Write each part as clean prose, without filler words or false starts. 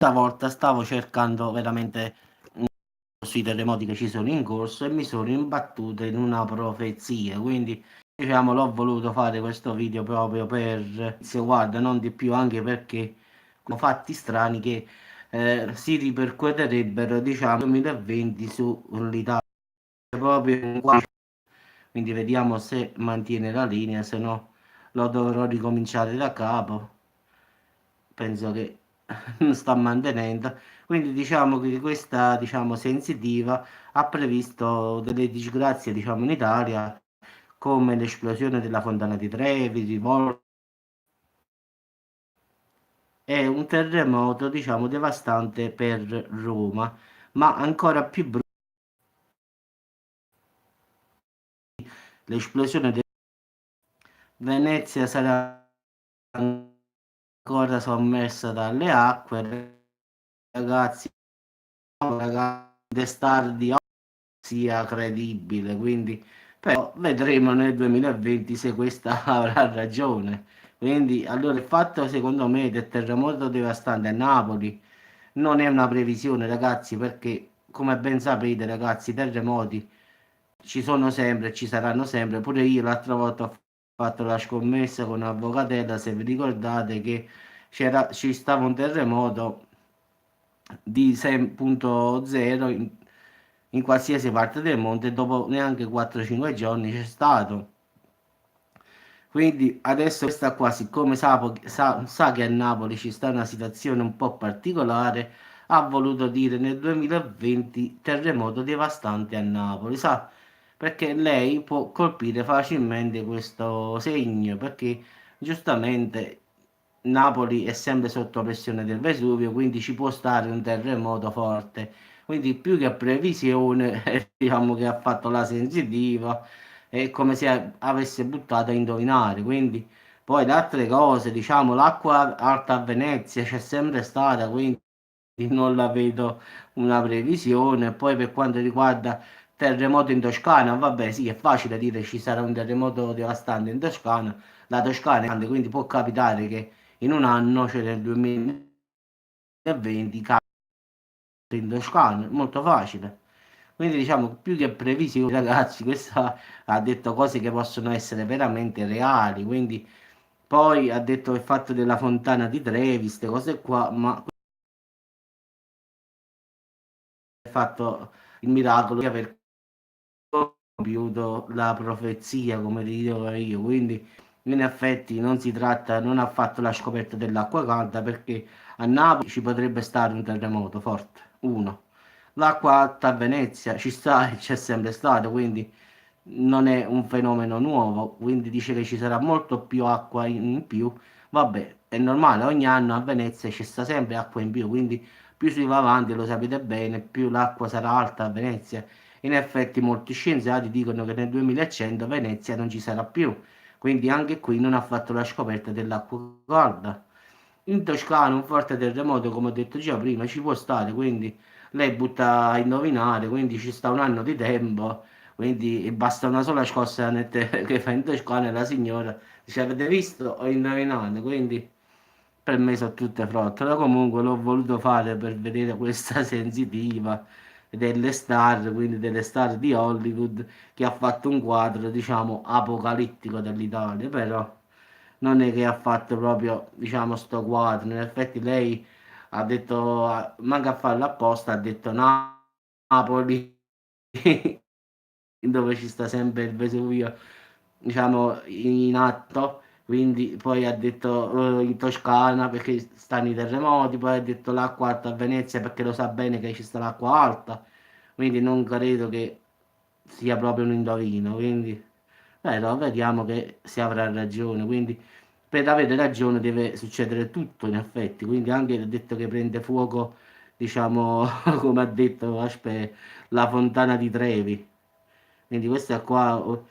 Stavolta stavo cercando veramente sui terremoti che ci sono in corso e mi sono imbattuto in una profezia, quindi diciamo l'ho voluto fare questo video proprio per, se guarda, non di più, anche perché sono fatti strani che si ripercuoterebbero, diciamo, nel 2020 sull'Italia, proprio qua. Quindi vediamo se mantiene la linea, se no lo dovrò ricominciare da capo. Penso che non sta mantenendo. Quindi diciamo che questa, diciamo, sensitiva ha previsto delle disgrazie, diciamo, in Italia, come l'esplosione della fontana di Trevi, e un terremoto, diciamo, devastante per Roma, ma ancora più brutto l'esplosione di Venezia sarà ancora sommersa dalle acque, ragazzi, ragazzi, di sia credibile, quindi però vedremo nel 2020 se questa avrà ragione. Quindi, allora il fatto secondo me del terremoto devastante a Napoli non è una previsione, ragazzi, perché come ben sapete, ragazzi, i terremoti ci sono sempre, ci saranno sempre. Pure io l'altra volta ho fatto la scommessa con Avvocatella, se vi ricordate che ci stava un terremoto di 6.0 in qualsiasi parte del mondo e dopo neanche 4-5 giorni c'è stato. Quindi adesso questa qua, siccome sa che a Napoli ci sta una situazione un po' particolare, ha voluto dire nel 2020 terremoto devastante a Napoli, sa? Perché lei può colpire facilmente questo segno, perché giustamente Napoli è sempre sotto pressione del Vesuvio, quindi ci può stare un terremoto forte. Quindi più che previsione, diciamo che ha fatto la sensitiva, è come se avesse buttato a indovinare. Quindi poi le altre cose, diciamo, l'acqua alta a Venezia c'è sempre stata, quindi non la vedo una previsione. Poi per quanto riguarda terremoto in Toscana, vabbè, sì, è facile dire ci sarà un terremoto devastante in Toscana. La Toscana è grande, quindi può capitare che in un anno, cioè nel 2020, capita in Toscana, è molto facile. Quindi diciamo più che previsioni, ragazzi, questa ha detto cose che possono essere veramente reali. Quindi poi ha detto il fatto della fontana di Trevi, queste cose qua, ma ha fatto il miracolo di aver compiuto la profezia, come dico io. Quindi in effetti non si tratta, non ha fatto la scoperta dell'acqua calda perché a Napoli ci potrebbe stare un terremoto forte. Uno. L'acqua alta a Venezia ci sta e c'è sempre stato, quindi non è un fenomeno nuovo, quindi dice che ci sarà molto più acqua in più. Vabbè, è normale, ogni anno a Venezia ci sta sempre acqua in più, quindi più si va avanti, lo sapete bene, più l'acqua sarà alta a Venezia. In effetti molti scienziati dicono che nel 2100 Venezia non ci sarà più, quindi anche qui non ha fatto la scoperta dell'acqua calda. In Toscana un forte terremoto, come ho detto già prima, ci può stare, quindi lei butta a indovinare, quindi ci sta un anno di tempo, quindi basta una sola scossa che fa in Toscana e la signora dice avete visto? Ho indovinato, quindi per me sono tutte frottole. Comunque l'ho voluto fare per vedere questa sensitiva delle star, quindi delle star di Hollywood, che ha fatto un quadro, diciamo, apocalittico dell'Italia, però non è che ha fatto proprio, diciamo, sto quadro. In effetti lei ha detto, manca a farlo apposta, ha detto Napoli, dove ci sta sempre il Vesuvio, diciamo, in atto. Quindi poi ha detto in Toscana perché stanno i terremoti, poi ha detto l'acqua alta a Venezia perché lo sa bene che ci sta l'acqua alta, quindi non credo che sia proprio un indovino, quindi però vediamo che si avrà ragione, quindi per avere ragione deve succedere tutto in effetti, quindi anche il detto che prende fuoco, diciamo, come ha detto la fontana di Trevi, quindi questo è qua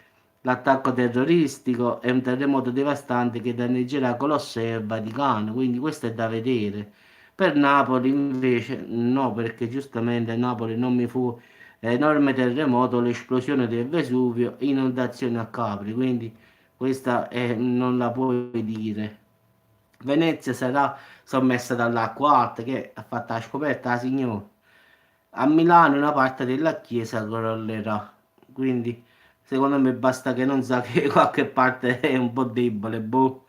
l'attacco terroristico è un terremoto devastante che danneggerà Colosseo e Vaticano, quindi questo è da vedere. Per Napoli invece no, perché giustamente a Napoli non mi fu enorme terremoto, l'esplosione del Vesuvio, inondazioni a Capri, quindi questa non la puoi dire. Venezia sarà sommessa dall'acqua alta che ha fatto la scoperta la signora. A Milano una parte della chiesa crollerà, quindi secondo me basta che non sa che qualche parte è un po' debole. Boh.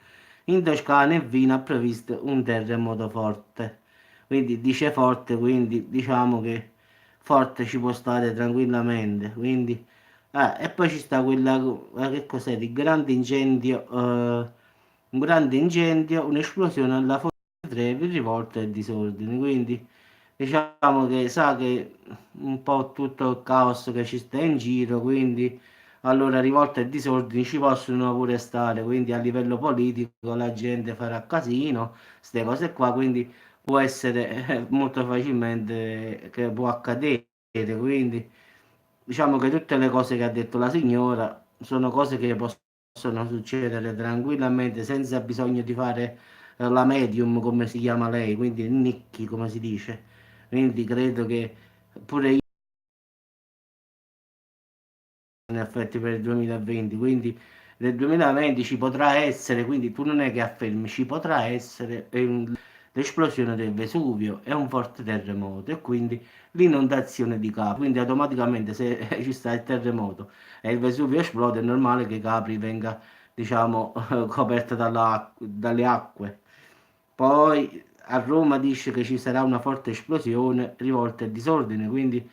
In Toscana e Vino ha previsto un terremoto forte, quindi dice forte, quindi diciamo che forte ci può stare tranquillamente. Quindi, e poi ci sta quella, che cos'è, di grande incendio, un grande incendio, un'esplosione alla Fonte Trevi, rivolta e disordini, quindi diciamo che sa che un po' tutto il caos che ci sta in giro, quindi allora rivolte e disordini ci possono pure stare, quindi a livello politico la gente farà casino, queste cose qua, quindi può essere molto facilmente che può accadere, quindi diciamo che tutte le cose che ha detto la signora sono cose che possono succedere tranquillamente senza bisogno di fare la medium come si chiama lei, quindi il Nicchi come si dice. Quindi credo che pure io in effetti per il 2020, quindi nel 2020 ci potrà essere, quindi tu non è che affermi, ci potrà essere l'esplosione del Vesuvio e un forte terremoto e quindi l'inondazione di Capri. Quindi automaticamente se ci sta il terremoto e il Vesuvio esplode, è normale che Capri venga, diciamo, coperta dalle acque. Poi a Roma dice che ci sarà una forte esplosione, rivolta e disordine, quindi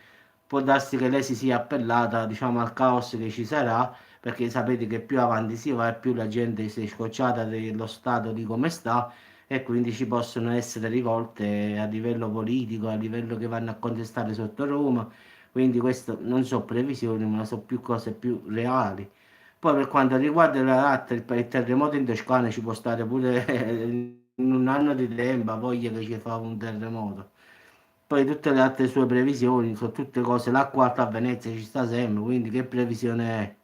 può darsi che lei si sia appellata, diciamo, al caos che ci sarà, perché sapete che più avanti si va e più la gente si è scocciata dello stato di come sta e quindi ci possono essere rivolte a livello politico, a livello che vanno a contestare sotto Roma, quindi questo non so previsioni, ma so più cose più reali. Poi per quanto riguarda il terremoto in Toscana ci può stare pure in un anno di tempo, ha voglia che ci fa un terremoto. Poi tutte le altre sue previsioni sono tutte cose, l'acqua alta a Venezia ci sta sempre, quindi che previsione è?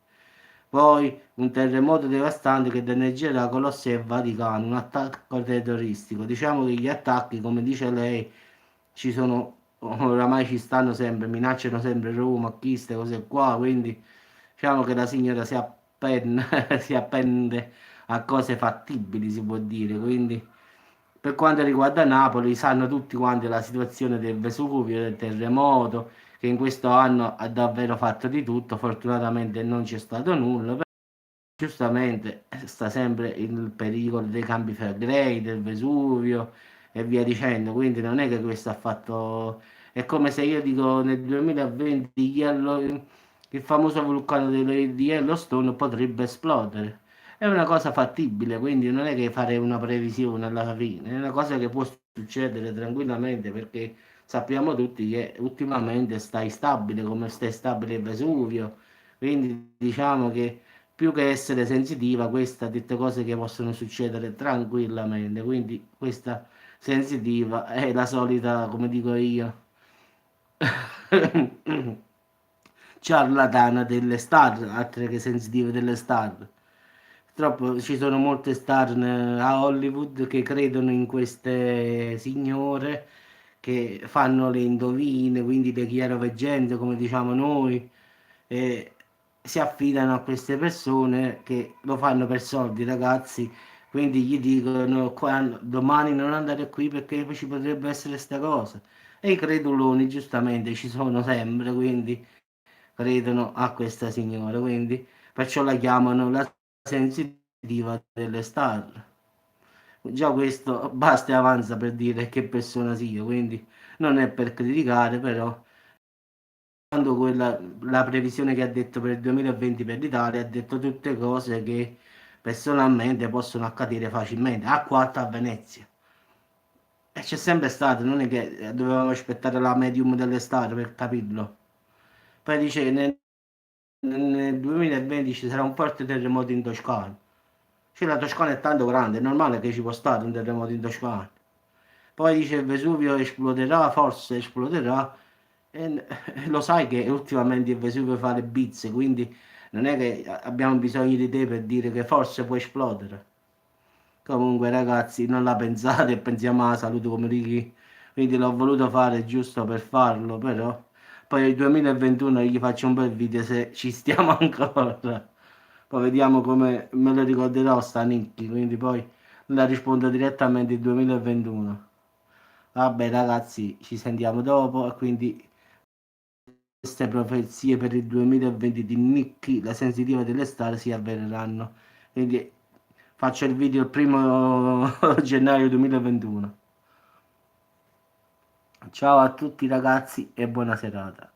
Poi un terremoto devastante che danneggerà Colossi e Vaticano, un attacco terroristico. Diciamo che gli attacchi, come dice lei, ci sono, oramai ci stanno sempre, minacciano sempre Roma, qui, queste cose qua, quindi diciamo che la signora si appende a cose fattibili, si può dire. Quindi per quanto riguarda Napoli, sanno tutti quanti la situazione del Vesuvio, del terremoto, che in questo anno ha davvero fatto di tutto, fortunatamente non c'è stato nulla. Giustamente sta sempre il pericolo dei campi flegrei, del Vesuvio e via dicendo, quindi non è che questo ha fatto... È come se io dico nel 2020 il famoso vulcano di Yellowstone potrebbe esplodere. È una cosa fattibile, quindi non è che fare una previsione alla fine, è una cosa che può succedere tranquillamente perché sappiamo tutti che ultimamente sta instabile come sta instabile il Vesuvio, quindi diciamo che più che essere sensitiva, questa tutte cose che possono succedere tranquillamente. Quindi questa sensitiva è la solita, come dico io, ciarlatana delle star, altre che sensitive delle star. Purtroppo ci sono molte star a Hollywood che credono in queste signore che fanno le indovine, quindi le chiaroveggenti, come diciamo noi, e si affidano a queste persone che lo fanno per soldi, ragazzi. Quindi gli dicono domani non andare qui perché poi ci potrebbe essere sta cosa. E i creduloni giustamente ci sono sempre, quindi credono a questa signora, quindi perciò la chiamano la sensitiva delle star. Già questo basta e avanza per dire che persona sia, quindi non è per criticare, però quando la previsione che ha detto per il 2020 per l'Italia ha detto tutte cose che personalmente possono accadere facilmente. Acqua alta a Venezia. E c'è sempre stato, non è che dovevamo aspettare la medium dell'estate per capirlo. Poi dice che nel 2020 ci sarà un forte terremoto in Toscana. Cioè la Toscana è tanto grande, è normale che ci può stare un terremoto in Toscana. Poi dice il Vesuvio esploderà, forse esploderà. E lo sai che ultimamente il Vesuvio fa le bizze, quindi non è che abbiamo bisogno di te per dire che forse può esplodere. Comunque ragazzi, non la pensate e pensiamo alla salute come di chi. Quindi l'ho voluto fare giusto per farlo, però poi nel 2021 gli faccio un bel video se ci stiamo ancora. Poi vediamo come me lo ricorderò sta Nicky, quindi poi la rispondo direttamente il 2021. Vabbè ragazzi, ci sentiamo dopo e quindi queste profezie per il 2020 di Nicky, la sensitiva dell'estate, si avvereranno. Quindi faccio il video il 1° gennaio 2021. Ciao a tutti ragazzi e buona serata.